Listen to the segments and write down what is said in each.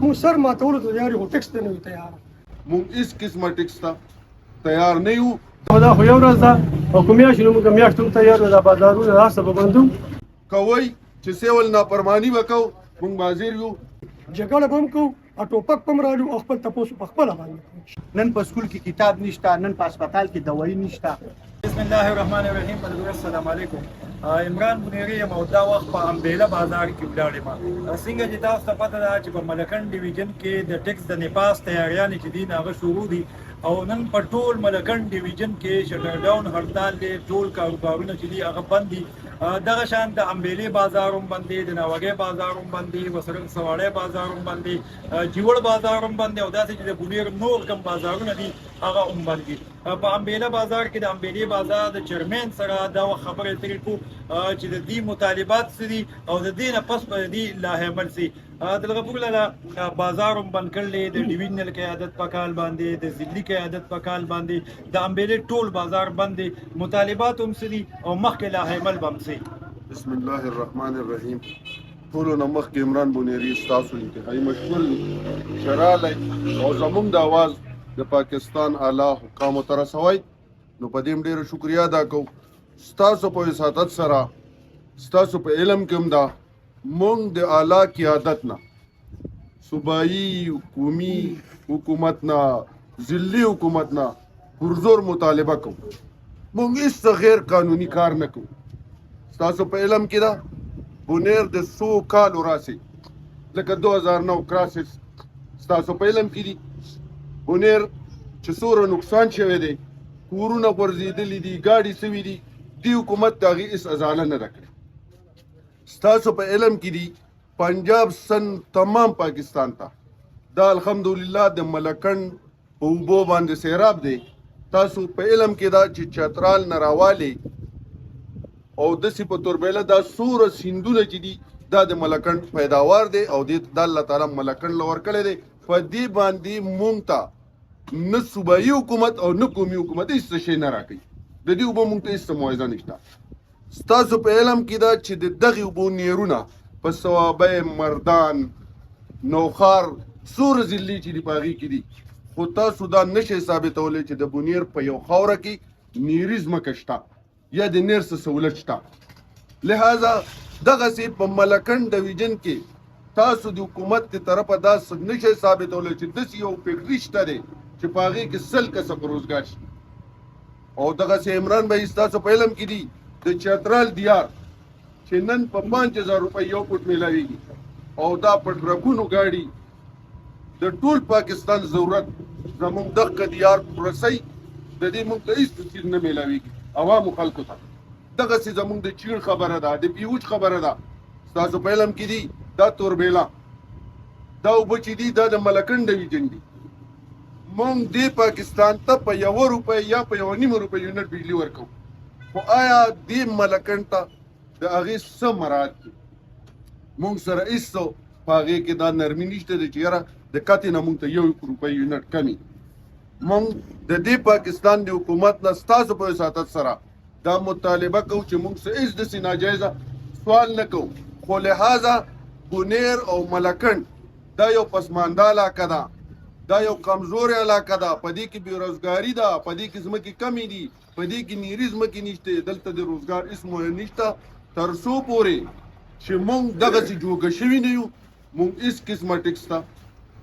مونږ سر ماتولو ته تیار یو، ټیکس ته نه یو تیار. مونږ هیڅ قسمه ټیکس ته تیار نه یو. دا خو یو ورځ ده او که میاشت نو موږ میاشت هم تیار یو. دا بازارونه راسته به بندو کوئ چې سیول نافرماني به کوو، مونږ حاضر یو. جګړه به هم کوو او ټوپک به هم راوړو او خپل تپوس په خپله باندې. نن په سکول کې کتاب نشته، نن په هسپتال کې دوایي نشته. بسم الله الرحمن الرحیم. السلام علیکم. عمران بنيري یم او دا وخت په امبېله بازار کې ولاړ یم. څنګه چې تاسو ته پته ده چې په ملکن ډیویژن کې د ټیکس د نپاس تیاریانې چې دي هغه شروع دي او نن په ټول ملکن ډیویژن کې شټر ډاون هړتال دی، ټول کاروبارونه چې دي هغه بند دي. دغه شان د امبېلې بازار هم بند دی، د ناوګۍ بازار هم بند دی، وسرنګ سواړی بازار هم بند دی، جیوړ بازار هم بند دی او داسې چې د بونیر نور کوم بازارونه دي هغه هم بند دي. په امبېله بازار کې د امبېلې بازار د چیرمن سره دا خبرې اترې کوو چې د دې مطالبات څه دي او د دې نه پس به دې لایحه عمل سي. دلته پورې بازار هم بند کړلی، د ډیویژنل قیادت په کال باندې، د ضلعي قیادت په کال باندې، د امبېلې ټول بازار بند دی. مطالبات هم څه دي او مخکې لایحه عمل به هم سي. بسم الله الرحمن الرحیم. ټولو نه مخکې عمران بنيري ستاسو انتهایي مشکور چې راغلی او زموږ د اواز د پاکستان اعلی حکامو ته رسوئ. نو په دې هم ډېره شکریا ادا کوو. ستاسو په وساطت سره، ستاسو په علم کې هم ده، مونږ د اعلی قیادت نه، صوبایي قومي حکومت نه، ضلعي حکومت نه پرزور مطالبه کوو. مونږ هېڅ غیر قانوني کار نه کوو. ستاسو په علم کې ده بونیر د 100 کالو راسي لکه 2009 کراسس ستاسو په علم کې دي. بونیر چې څومره نقصان شوی دی، کورونه غورځېدلي دي، ګاډي سوي دي، دې حکومت د هغې هېڅ ازاله نه ده کړې. ستاسو په علم کې دي پنجاب سن تمام پاکستان ته دا الحمدلله د ملکن په اوبو باندې سیراب دی. تاسو په علم کې دا چې چترال نه راوالې او داسې په توربیله دا څومره سیندونه چې دي دا د ملکن پیداوار دی او د الله تعالی ملکن له ورکړی دی. په دې باندې مونږ ته نه صوبایي حکومت او نه قومي حکومت هېڅ شی نه راکوي. د دې اوبو مونږ ته هېڅ معاوضه نشته. ستاسو په علم کې ده چې د دغې اوبو نیرونه په صوابۍ، مردان، نوخار څومره ضلعې چې دي په هغې کې دي، خو تاسو دا نشئ ثابتولی چې د بونیر په یو خاوره کې نیري ځمکه شته یا د نیر څه سهولت شته. لہذا دغسې په ملکن ډویژن کې تاسو د حکومت د طرفه دا نشئ ثابتولی چې داسې یو فیکټري شته دی چې په هغې کې 100 کسه په روزګار شي. او دغسې عمران بھائی ستاسو په علم کې دي د چترال دیار چې نن په 5000 روپۍ یو فوټ میلاویږي او دا په ټرکونو ګاډي د ټول پاکستان ضرورت زموږ دغه دیار رسۍ د دې موږ ته هېڅ چیز نه میلاویږي عوامو خلکو ته. دغسې زموږ د چیړ خبره ده، د پیوج خبره ده. ستاسو په علم کې دي دا توربیله، دا اوبه چې دي دا د ملکن ډویژن دي. مونږ دې پاکستان ته په 1 روپۍ یا په 1.5 روپۍ یونټ بجلي ورکوو. خو آیا دې ملکن ته د هغې څه مراعات دي؟ مونږ سره هېڅ په هغې کې دا نرمي نشته دی چې یاره د کتې نه مونږ ته 1 روپۍ یونټ کمي. مونږ د دې پاکستان د حکومت نه ستاسو په وساطت سره دا مطالبه کوو چې مونږ څه هېڅ داسې ناجایزه سوال نه کوو. خو لہذا بونیر او ملکن دا یو پسمانده علاقه ده، دا یو کمزورې علاقه ده، په دې کې بېروزګاري ده، په دې کې ځمکې کمې دي، په دې کې نیري ځمکې نشته، دلته د روزګار هېڅ مهم نشته. تر څو پورې چې مونږ دغسې جوګه شوي نه یو، مونږ هېڅ قسمه ټیکس ته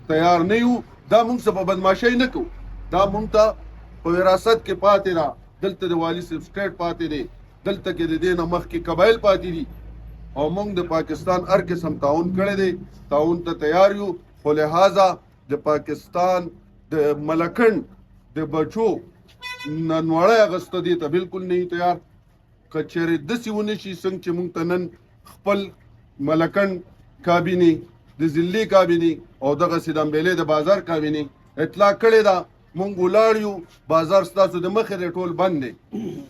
تیار نه یو. دا مونږ څه په بدماشۍ نه کوو، دا مونږ ته په وراثت کې پاتې ده. دلته د والي صاحب سټیټ پاتې دی، دلته کې د دې نه مخکې قبایل پاتې دي او مونږ د پاکستان هر قسم تعاون کړی دی، تعاون ته تیار یو. خو لہذا د پاکستان د ملکن د بچو ننوړی اغسته دې ته بالکل نه یو تیار. که چېرې داسې ونه شي څنګه چې مونږ ته نن خپل ملکن کابینې، د ضلعي کابینې او دغسې د امبېلې د بازار کابینې اطلاع کړې ده، مونږ ولاړ یو، بازار ستاسو د مخې دی ټول بند دی.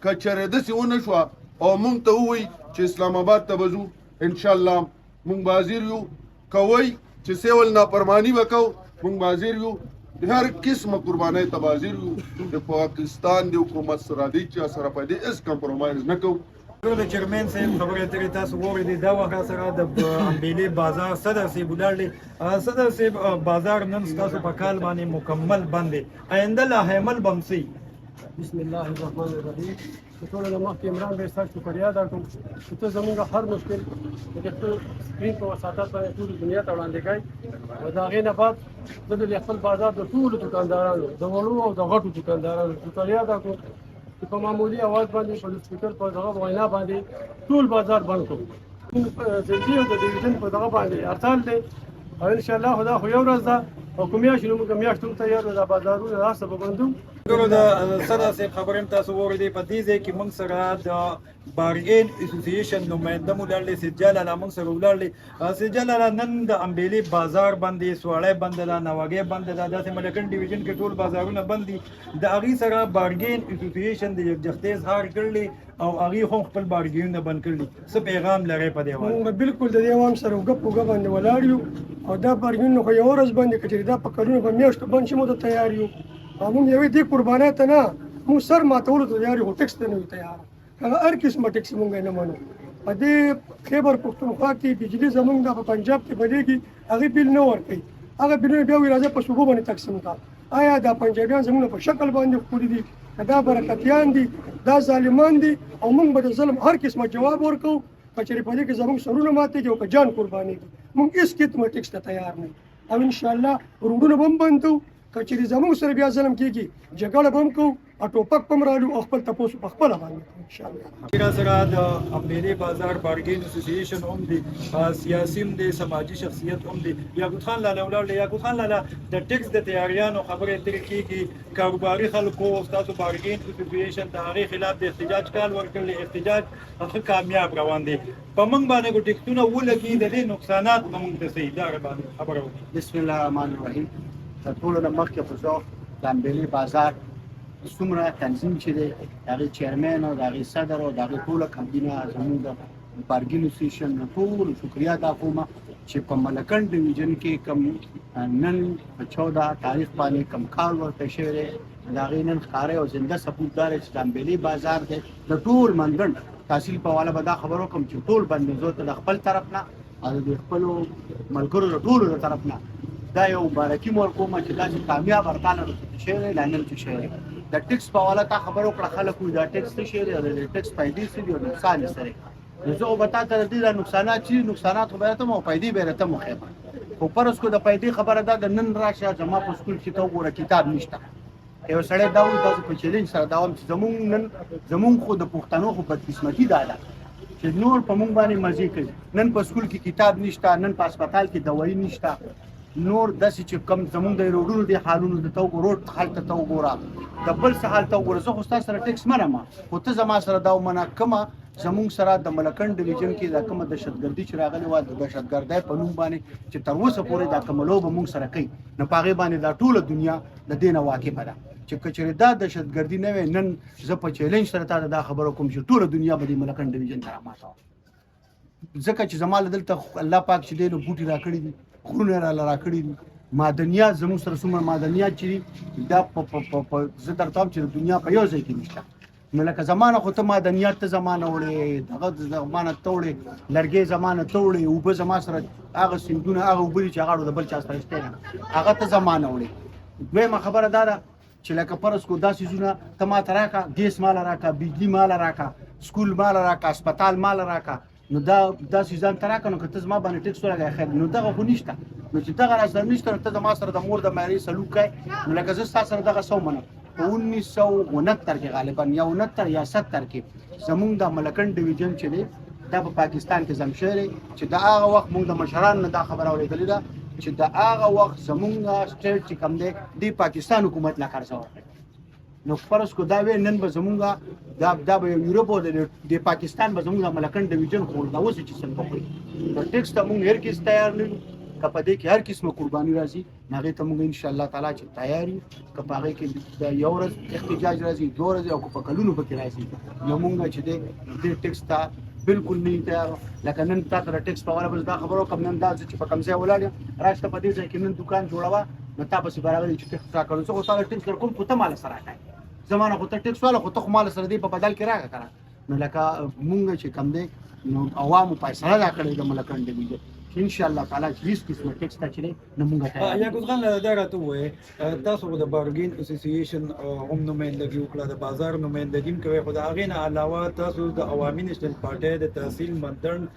که چېرې داسې ونه شوه او مونږ ته ووایي چې اسلام آباد ته به ځو، انشاءالله مونږ به حاضر یو. کوئ چې سیول نافرماني به کوو، مونږ به حاضر یو. هر قسمه قربانۍ ته به حاضر یو. د پاکستان د حکومت سره دی چې سره په دې هېڅ کمپرومایز نه کوو. د چیرمن صاحب خبرې اترې تاسو واورېدې دا وخت سره د امبېلې بازار صدر صاحب ولاړ صدر صاحب بازار نن ستاسو په کال باندې مکمل بند دی آینده لا حمل بمسي بسم الله الرحمن الرحیم ټول د مخکې عمران به ستاسو شکریا ادا کوم چې ته زموږ هر مشکل د خپل سکرین په وساتت باندې ټول دنیا ته وړاندې کوي او د هغې نه بعد زه د خپل بازار د ټولو دکاندارانو د وړو او د غټو دکاندارانو شکریا ادا کوم چې په معمولي اواز باندې په سپیکر په دغه وینا باندې ټول بازار بند کړو زندګي او د ډیویژن په دغه باندې ارسال دی او ان شاء الله خدا خو یو ورځ ده او کوم میاشت نو موږ میاشت هم تیار د بازارونو راسته به بندو ګورو د صدر صاحب خبرې هم تاسو واورېدې په دې ځای کې موږ سره د بارګین اسوسییشن نماینده مو لرلی سجال لاله موږ سره ولاړلی سجال لاله نن د امبېلې بازار بند دی سواړی بند ده نواګۍ بند ده داسې ملکن ډیویژن کې ټول بازارونه بند دي د هغې سره بارګین اسوسییشن د یکجختۍ اظهار کړلی او هغې هم خپل بارګینونه بند کړلي څه پیغام لرئ په دې حواله موږ بالکل د دې عوام سره ګپ وګپ باندې ولاړ یو او دا بارګینونه خو یوه ورځ باندې که چېرې دا په کلونو په میاشتو بند شي موږ ته تیار یو او موږ یوې دې قربانۍ ته نه موږ سر ماتولو ته تیار یو خو ټکس ته نه یو تیار هغه هر قسمه ټکس موږ نه منو په دې خیبر پښتونخوا کې بجلي زموږ دا په پنجاب کې بلېږي هغې بیل نه ورکوي هغه بیلونه بیا وایي راځه په صوبو باندې تقسیم کړه آیا دا پنجابیان زموږ په شکل باندې ښکلي دي که دا برکتیان دي دا ظالمان دي او موږ به د ظلم هر قسمه جواب ورکوو که چېرې په دې کې زموږ سرونه ماتېږي او که جان قربانېږي موږ هېڅ قسمه ټکس ته تیار نه او انشاءالله روډونه به هم بندو که چېرې زموږ سره بیا ظلم کېږي جګړه به هم کوو او ټوپک به هم رالو او خپل تپوس په خپله باندې کوو انشاءالله را سره د امبېلې بازار بارګین اسوسییشن هم دی سیاسي هم دی سماجي شخصیت هم دی یاقوت خان لاله ولاړ دی یاقوت خان لاله د ټکس د تیاریانو خبرې اترې کېږي کاروباري خلکو ستاسو بارګین اسوسییشن د هغې خلاف د احتجاج کال ورکړلی احتجاج ښه کامیاب روان دی په موږ باندې کو ټکسونه ولګي د دې نقصانات به موږ ته صحیح دا باندې خبره وکړي بسم الله الرحمن الرحیم تر ټولو نه مخکې خو زه د امبېلې بازار څومره تنظیم چې دی د هغې چیرمن او د هغې صدر او د هغې ټوله کمپینه زموږ د بارګین اسوسییشن نه ټولو شکریا ادا کوم چې په ملکن ډیویژن کې کم نن په 14 تاریخ باندې کم کار ورته شوی دی د هغې نن ښکاره او زنده ثبوت دا دی چې د امبېلې بازار دی د ټول منګنډ تحصیل په حواله به دا خبر وکړم چې ټول بندیزو ته د خپل طرف نه او د خپلو ملګرو د ټولو د طرف نه دا یو مبارکي مو ورکوم چې داسې کامیاب ارکان رسېدل شوی دی لا نن چې شوی دی د ټکس په حواله تا خبر وکړه خلک وایي دا ټکس څه شی دی او د ټکس فایدې څه دي او نقصان یې څه دی نو زه خو به تا ته د دې دا نقصانات چې نقصانات خو به راته او فایدې به راته وښیم خو فرض کړو د فایدې خبره ده د نن راشه زما په سکول کې ته وګوره کتاب نشته یو سړی دا وایي تاسو په چیلنج سره دا وایم چې زمونږ خو د پښتنو خو بدقسمتي دا ده چې نور په مونږ باندې مزې کوي نن په سکول کې کتاب نشته نن په هسپتال کې دوايي نشته نور داسې چې کم زمونږ د روډونو د حالونو د تو روډ حالت ته وګوره د بل څه حالت ته وګوره زه خو ستاسو سره ټکس منم خو ته زما سره دا ومنه کومه زمونږ سره د ملکن ډیویژن کې دا کومه دهشتګردي چې راغلې وه د دهشتګردۍ په نوم باندې چې تر اوسه پورې دا کومه لوبه مونږ سره کوي نو په هغې باندې دا ټوله دنیا د دې نه واقفه ده چې که چېرې دا دهشتګردي نه وی نن زه په چیلنج سره تا ته دا خبره کوم چې ټوله دنیا به د ملکن ډیویژن ته راماتوم ځکه چې زما له دلته الله پاک چې دی نو بوټي راکړي دي غرونه راله راکړي دي معدنیات زموږ سره څومره معدنیات چې دي دا زه درته وایم چې د دنیا په یو ځای کې نشته نو لکه زمانه خو ته معدنیات ته زمانه وړې دغه زمانه ته وړې لرګی زمانه ته وړې اوبه زما سره هغه سیندونه هغه اوبه دي چې هغه د بل چا سره شته نه هغه ته زمانه وړې دویمه خبره دا ده چې لکه فرض کو دا څیزونه ته ماته راکړه ګیس ماله راکړه بجلي ماله راکړه سکول ماله راکړه هسپتال ماله راکړه نو دا سیزان ته راکړه نو که ته زما باندې ټکس ولګوې خیر نو دغه خو نشته نو چې دغه راسره نشته نو ته زما سره د مور د مایرې سلوک کوې نو لکه زه ستا سره دغه 100 منم په 1969 کې غالبا یا 69 یا 70 کې زمونږ د ملکن ډیویژن چې دی دا په پاکستان کې زم شوی دی چې د هغه وخت موږ د مشرانو نه دا خبره اورېدلې ده چې د هغه وخت زمونږ سټیټ چې کوم دی د پاکستان حکومت لا قرضه ورکړي نو فرض کو دا وی نن به زمونږ دا به یورپ او د پاکستان به زمونږ د ملکن ډیویژن خو دا اوس چې څنګه کوي نو ټیکس ته موږ هر کس تیار نه یو که په دې کې هر قسمه قرباني راځي هغې ته موږ انشاءالله تعالی چې تیار یو که په هغې کې د یو ورځ احتجاج راځي 2 ورځې او که په کلونو پکې راځي نو موږ چې دی دې ټیکس ته بالکل نه تیار لکه نن تا ته د ټیکس په اړه بس دا خبره وکړم نن دا چې په کوم ځای ولاړ یم راشته په دې ځای کې نن دوکان جوړوه نو تا پسې به راغلې چې ټیکس راکړو زه خو تا ته ټیکس درکوم خو ته ماله سره راکړې زمانه خو ته ټیکس والا خو ته خو مال سره دی په بدل کې راکړه نو لکه مونږ چې کم دی نو عوامو فیصله دا کړې د ملکن ډیویژن ان شاء الله تعالی چې هیڅ قسمه ټیکس ته چې نه مونږ ته یا ګوزغان دا راته وایي تاسو خو د بارګین اسوسییشن هم نمایندګي وکړه د بازار نمایندګي هم کوي خو د هغې نه علاوه تاسو د عوامي نیشنل پارټۍ د تحصیل مندرن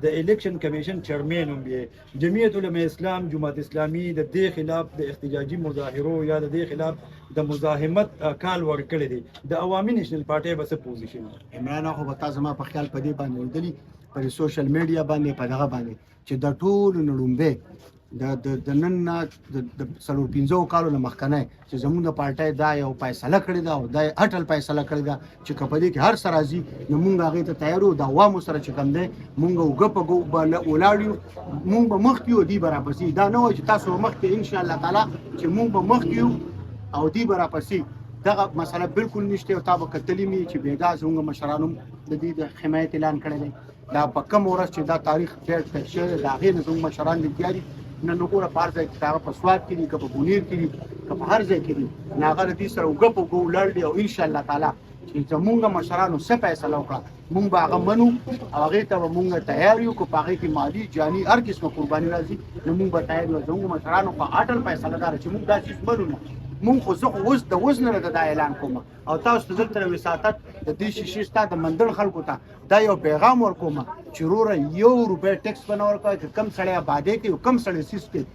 د الیکشن کمیشن چیرمین هم یې جمعیت علماء اسلام جماعت اسلامي د دې خلاف د احتجاجي مظاهرو یا د دې خلاف د مزاحمت کال ورکړی دی د عوامي نیشنل پارټۍ به څه پوزیشن عمران خو به تاسو ما په خیال په دې باندې لیدلي پر سوشل میډیا باندې په دغه باندې چې د ټولو نه لومړی د نن نه د 45 کالو نه مخکنی چې زموږ د پارټۍ دا یو فیصله کړې ده او دا یې اټل فیصله کړې ده چې که په دې کې هر څه راځي نو مونږ هغې ته تیار یو د عوامو سره چې کوم دی مونږ اوږه په اوږه ولاړ یو مونږ به مخکې یو دوی به راپسې دا نه وایي چې تاسو به مخکې انشاءالله تعالی چې مونږ به مخکې یو او دوی به راپسې دغه مسله بالکل نشته او تا به کتلي مې چې بېګا زموږ مشرانو د دې د حمایت اعلان کړی دی دا په کوم ورځ چې دا تاریخ ډېر شوی دی د هغې نه زموږ مشران لګیا دي نن وګوره په هر ځای کې هغه په سوات کې دي که په بونیر کې دي که په هر ځای کې دي نو هغه له دې سره اوږه په اوږه ولاړ دي او انشاءالله تعالی چې زمونږ مشرانو څه فیصله وکړه مونږ به هغه منو او هغې ته به مونږ تیار یو که په هغې کې مالي جاني هر قسمه قرباني راځي نو مونږ به تیار یو زمونږ مشرانو په اټل فیصله داره چې مونږ دا چیز منو نه مونږ خو زه خو اوس د اوس نه دا اعلان کوم او تاسو ته دلته وساتت د دې شیشې ستا د مندړ خلکو ته دا یو پیغام ورکوم چې وروره ₹1 ټیکس به نه ورکوئ که کم سړی آبادۍ کوي او کم سړی سیس کوي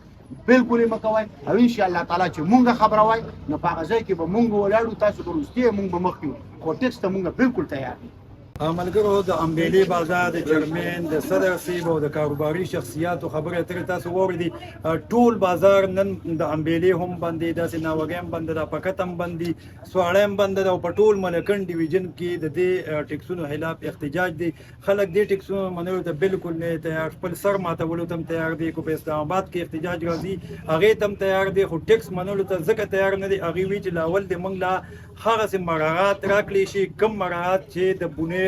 بالکل یې مه کوئ او انشاءالله تعالی چې مونږ خبره وای نو په هغه ځای کې به مونږ ولاړو تاسو به وروستي مونږ به مخکې یو خو ټیکس ته مونږ بالکل تیار یو ملګرو د امبیلې بازار د چیرمین د صدر صیب او د کاروباري شخصیاتو خبرې اترې تاسو واورېدې ټول بازار نن د امبیلې هم بند دی داسې ناوګۍ هم بند ده پکت هم بند دي سواړی هم بند ده او په ټول ملکن ډیویژن کې د دې ټیکسونو خلاف احتجاج دی خلک دې ټیکسونو منلو ته بالکل نه تیار خپل سر ماتولو ته هم تیار دی که په اسلام آباد کې احتجاج راځي هغې ته هم تیار دی خو ټیکس منلو ته ځکه تیار نه دی هغې وایي چې لاول د موږ لا هغسې مراعات راکړلی شي کم مراعات چې د بونیر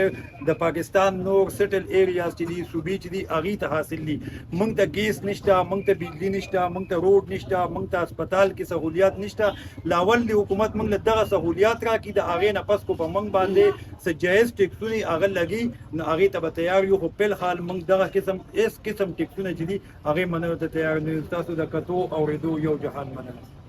د پاکستان نور سټل ایریاز چې دي صوبې چې دي هغې ته حاصل دي موږ ته ګیس نشته موږ ته بجلي نشته موږ ته روډ نشته موږ ته هسپتال کې سهولیات نشته لاول د حکومت موږ له دغه سهولیات راکړي د هغې نه پس کو په موږ باندې څه جایز ټیکسونه هغه لګي نو هغې ته به تیار یو خو فلحال موږ دغه قسم هېڅ قسم ټیکسونه چې دي هغې منلو ته تیار نه یو ستاسو د کتو اورېدو یو جهان مننه